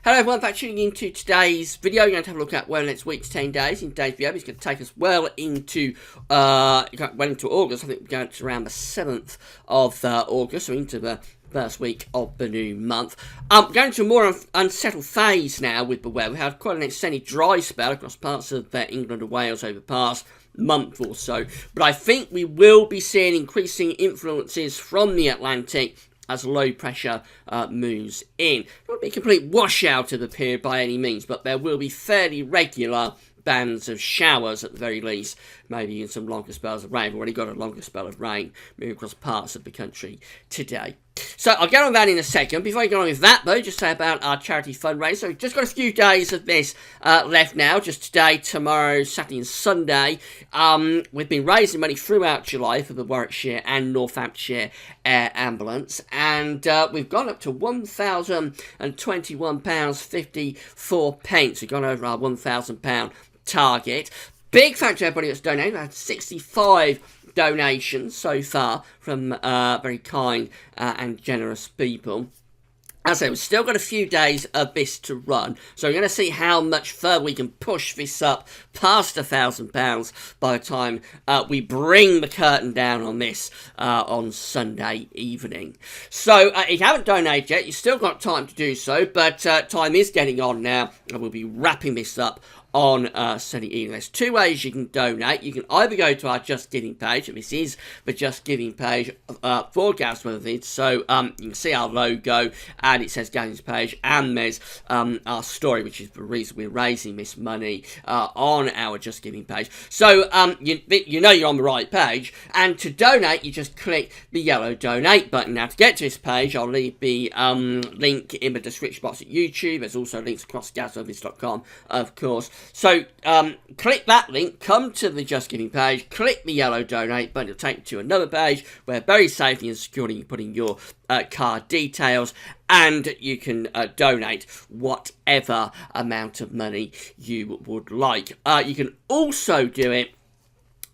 Hello everyone, thanks for tuning into today's video. We're going to have a look at next week's 10 days. In today's video, it's going to take us well into August. I think we're going to around the 7th of August, so into the first week of the new month. Going to a more unsettled phase now with the weather. We had quite an extended dry spell across parts of England and Wales over the past month or so, but I think we will be seeing increasing influences from the Atlantic as low pressure moves in. It won't be a complete washout of the period by any means, but there will be fairly regular bands of showers at the very least, maybe even some longer spells of rain. We've already got a longer spell of rain moving across parts of the country today. So I'll get on that in a second. Before I go on with that though, just say about our charity fundraiser. We've just got a few days of this left now, just today, tomorrow, Saturday and Sunday. We've been raising money throughout July for the Warwickshire and Northamptonshire Air Ambulance, and we've gone up to £1,021.54. We've gone over our £1,000 target. Big thanks to everybody that's donated. I had 65 donations so far from very kind and generous people. As I say, we've still got a few days of this to run, so we're going to see how much further we can push this up past £1,000 by the time we bring the curtain down on this on Sunday evening. So if you haven't donated yet, you've still got time to do so, but time is getting on now, and we'll be wrapping this up on Sunday evening. There's two ways you can donate. You can either go to our Just Giving page, and this is the Just Giving page for Gav's Weatherlies, so you can see our logo, and it says Gav's page, and there's our story, which is the reason we're raising this money on our Just Giving page. So you know you're on the right page, and to donate, you just click the yellow donate button. Now, to get to this page, I'll leave the link in the description box at YouTube. There's also links across gavsweatherlies.com, of course. So click that link, come to the Just Giving page, click the yellow donate button. It'll take you to another page where very safely and securely you put in your card details, and you can donate whatever amount of money you would like. You can also do it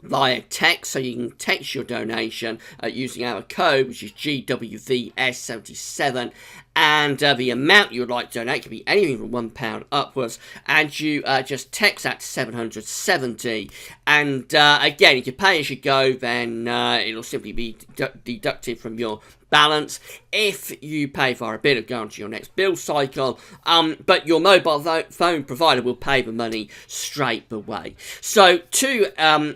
via text, so you can text your donation using our code, which is GWVS77, and the amount you would like to donate can be anything from £1 upwards, and you just text that to 770, and again, if you pay as you go, then it'll simply be deducted from your balance. If you pay for a bit, it'll go on to your next bill cycle, but your mobile phone provider will pay the money straight away. So two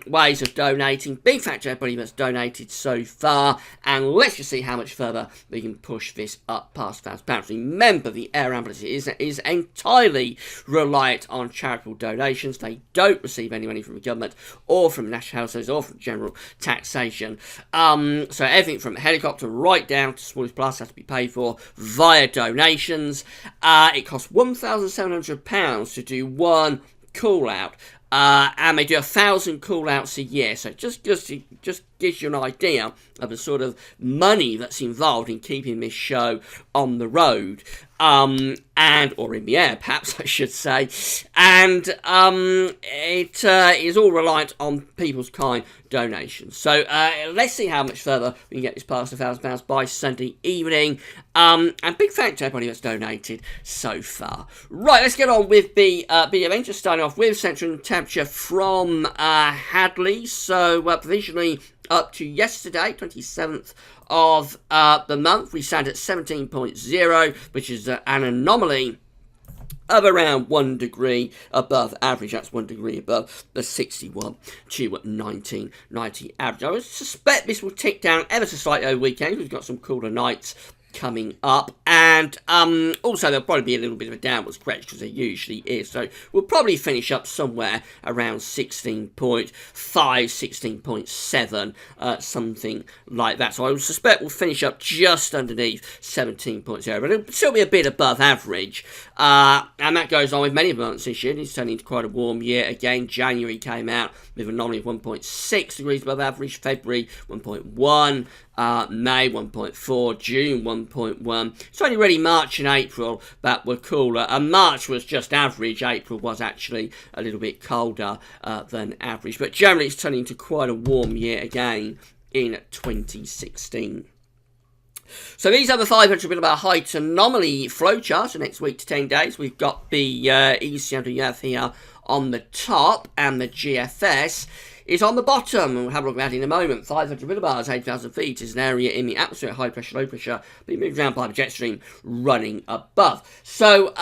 ways of donating. Big thanks to everybody that's donated so far, and let's just see how much further we can push this up past £1,000. Remember, the Air Ambulance is entirely reliant on charitable donations. They don't receive any money from the government or from national health service or from general taxation. So everything from helicopter right down to smallest plus has to be paid for via donations. It costs £1,700 to do one call out, and they do 1,000 call outs a year, so it just gives you an idea of the sort of money that's involved in keeping this show on the road, or in the air, perhaps I should say, and it is all reliant on people's kind donations. So let's see how much further we can get this past £1,000 by Sunday evening, and big thanks to everybody that's donated so far. Right, let's get on with the event, just starting off with central temperature from Hadley. So provisionally up to yesterday, 27th of the month, we stand at 17.0, which is an anomaly of around 1 degree above average. That's 1 degree above the 61 to 1990 average. I would suspect this will tick down ever so slightly over weekend. We've got some cooler nights coming up, and also there'll probably be a little bit of a downwards correction, because there usually is, so we'll probably finish up somewhere around 16.5, 16.7, something like that. So I would suspect we'll finish up just underneath 17.0, but it'll still be a bit above average, and that goes on with many months this year. It's turning into quite a warm year again. January came out with a anomaly of 1.6 degrees above average, February 1.1, May 1.4, June 1.1. It's only really March and April that were cooler, and March was just average. April was actually a little bit colder than average, but generally it's turning into quite a warm year again in 2016. So these are the 500 millibar height anomaly flowcharts for next week to 10 days. We've got the ECMWF here on the top, and the GFS is on the bottom. We'll have a look at that in a moment. 500 millibars, 8,000 feet is an area in the atmosphere, high pressure, low pressure, being moved around by the jet stream running above. So,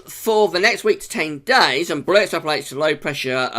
for the next week to 10 days, and blue extrapolates to low pressure,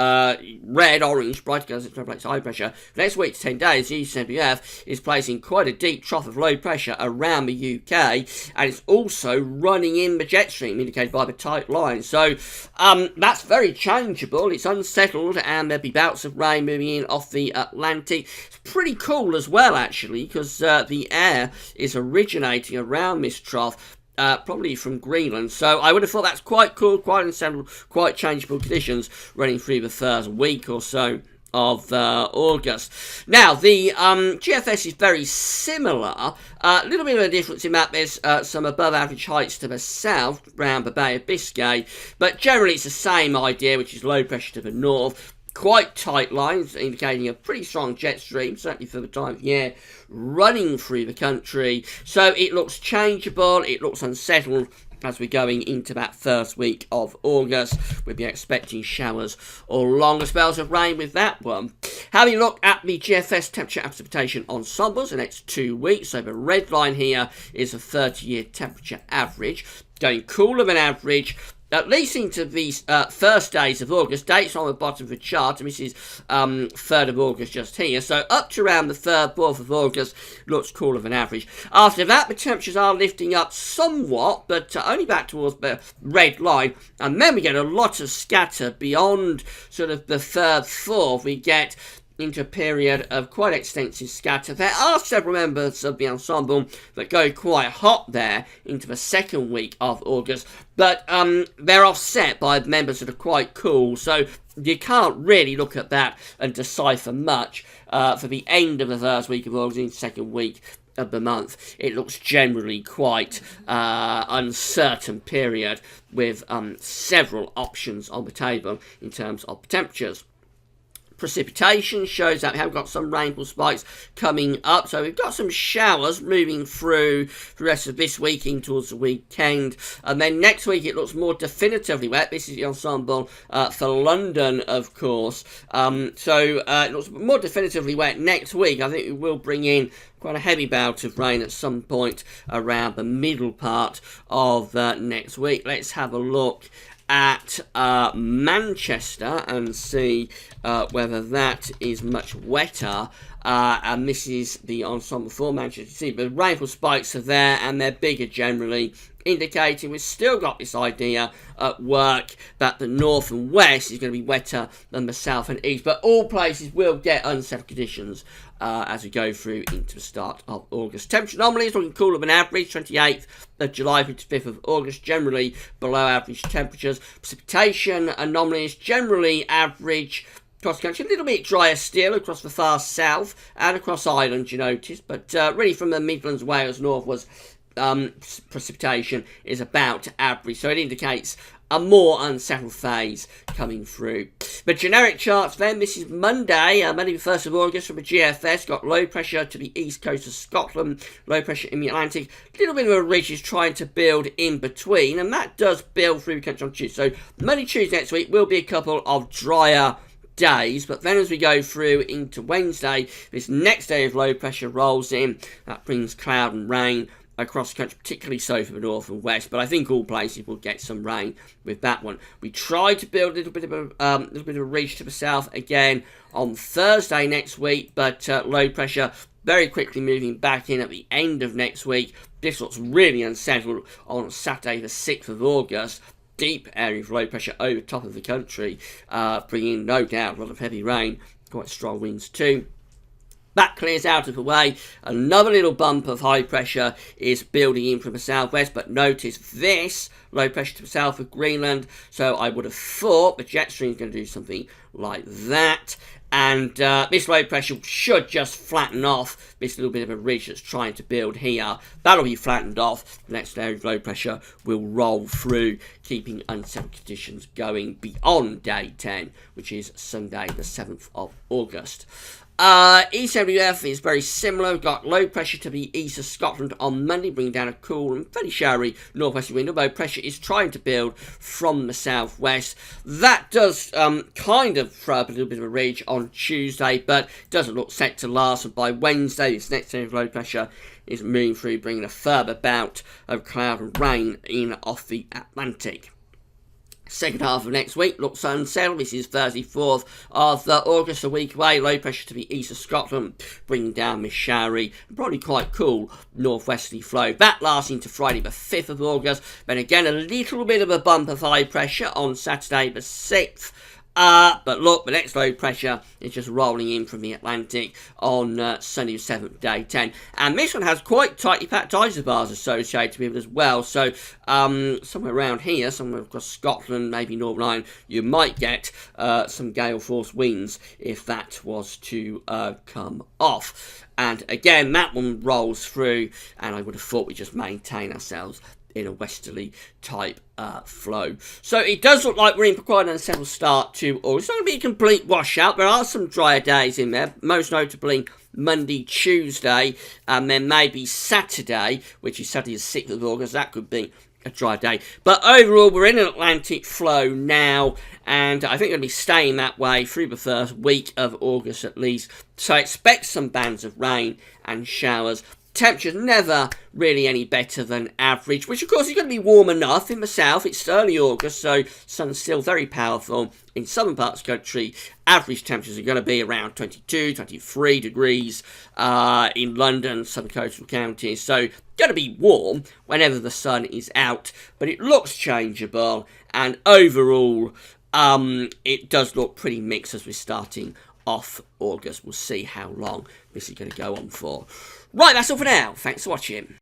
red, orange, bright colours extrapolates to high pressure. The next week to 10 days, the ECMWF is placing quite a deep trough of low pressure around the UK, and it's also running in the jet stream, indicated by the tight line. So, that's very changeable. It's unsettled, and there'll be bouts of rain moving in off the Atlantic. It's pretty cool as well, actually, because the air is originating around this trough, probably from Greenland. So I would have thought that's quite cool, quite unsettled, quite changeable conditions running through the first week or so of August. Now, the GFS is very similar. A little bit of a difference in that there's some above average heights to the south around the Bay of Biscay, but generally it's the same idea, which is low pressure to the north. Quite tight lines, indicating a pretty strong jet stream, certainly for the time of year, running through the country. So it looks changeable, it looks unsettled as we're going into that first week of August. We'll be expecting showers or longer spells of rain with that one. Having a look at the GFS temperature precipitation ensembles the next 2 weeks. So the red line here is a 30-year temperature average, going cooler than average, at least into these first days of August. Dates on the bottom of the chart, and this is 3rd of August just here. So up to around the 3rd, 4th of August looks cooler than average. After that, the temperatures are lifting up somewhat, but only back towards the red line. And then we get a lot of scatter beyond sort of the 3rd, 4th. We get into a period of quite extensive scatter. There are several members of the ensemble that go quite hot there into the 2nd week of August, but they're offset by members that are quite cool, so you can't really look at that and decipher much for the end of the first week of August and 2nd week of the month. It looks generally quite uncertain period with several options on the table in terms of temperatures. Precipitation shows that we have got some rainfall spikes coming up, so we've got some showers moving through the rest of this week in towards the weekend, and then next week it looks more definitively wet. This is the ensemble for London, of course, so it looks more definitively wet next week. I think we will bring in quite a heavy bout of rain at some point around the middle part of next week. Let's have a look at Manchester and see whether that is much wetter. And this is the ensemble for Manchester. See, the rainfall spikes are there, and they're bigger generally, indicating we've still got this idea at work that the north and west is going to be wetter than the south and east, but all places will get unsettled conditions as we go through into the start of August. Temperature anomalies looking cooler than average, 28th of July to 5th of August, generally below average temperatures. Precipitation anomalies generally average across the country, a little bit drier still across the far south and across Ireland, you notice, but really from the Midlands, Wales northwards, precipitation is about average, so it indicates a more unsettled phase coming through. But generic charts then, this is Monday the 1st of August from the GFS. Got low pressure to the east coast of Scotland, low pressure in the Atlantic. A little bit of a ridge is trying to build in between, and that does build through the country on Tuesday. So Monday, Tuesday next week will be a couple of drier days, but then as we go through into Wednesday, this next day of low pressure rolls in. That brings cloud and rain across the country, particularly so for the north and west, but I think all places will get some rain with that one. We tried to build a little bit of a ridge to the south again on Thursday next week, but low pressure very quickly moving back in at the end of next week. This looks really unsettled on Saturday the 6th of August. Deep area of low pressure over top of the country, bringing no doubt a lot of heavy rain, quite strong winds too. That clears out of the way. Another little bump of high pressure is building in from the southwest, but notice this low pressure to the south of Greenland. So I would have thought the jet stream is going to do something like that. And this low pressure should just flatten off this little bit of a ridge that's trying to build here. That'll be flattened off. The next area of low pressure will roll through, keeping unsettled conditions going beyond day 10, which is Sunday the 7th of August. ECWF is very similar. We've got low pressure to the east of Scotland on Monday, bringing down a cool and fairly showery northwesterly wind, although pressure is trying to build from the southwest. That does kind of throw up a little bit of a ridge on Tuesday, but doesn't look set to last. And by Wednesday, this next area of low pressure is moving through, bringing a further bout of cloud and rain in off the Atlantic. Second half of next week looks unsettled. This is Thursday, 4th of August, a week away. Low pressure to the east of Scotland, bringing down this showery, probably quite cool northwesterly flow. That lasting to Friday, the 5th of August. Then again, a little bit of a bump of high pressure on Saturday, the 6th. But look, the next low pressure is just rolling in from the Atlantic on Sunday the 7th, day 10. And this one has quite tightly packed isobars associated with it as well. So somewhere around here, somewhere across Scotland, maybe Northern Ireland, you might get some gale force winds if that was to come off. And again, that one rolls through, and I would have thought we just maintain ourselves in a westerly type flow. So it does look like we're in for quite an unsettled start to August. It's not going to be a complete washout. There are some drier days in there, most notably Monday, Tuesday, and then maybe Saturday, which is Saturday the 6th of August. That could be a dry day. But overall, we're in an Atlantic flow now, and I think we're going to be staying that way through the first week of August at least. So expect some bands of rain and showers. Temperature's never really any better than average, which of course is going to be warm enough in the south. It's early August, so sun's still very powerful. In southern parts of the country, average temperatures are going to be around 22, 23 degrees in London, southern coastal counties. So going to be warm whenever the sun is out, but it looks changeable, and overall it does look pretty mixed as we're starting off August. We'll see how long this is going to go on for. Right, that's all for now. Thanks for watching.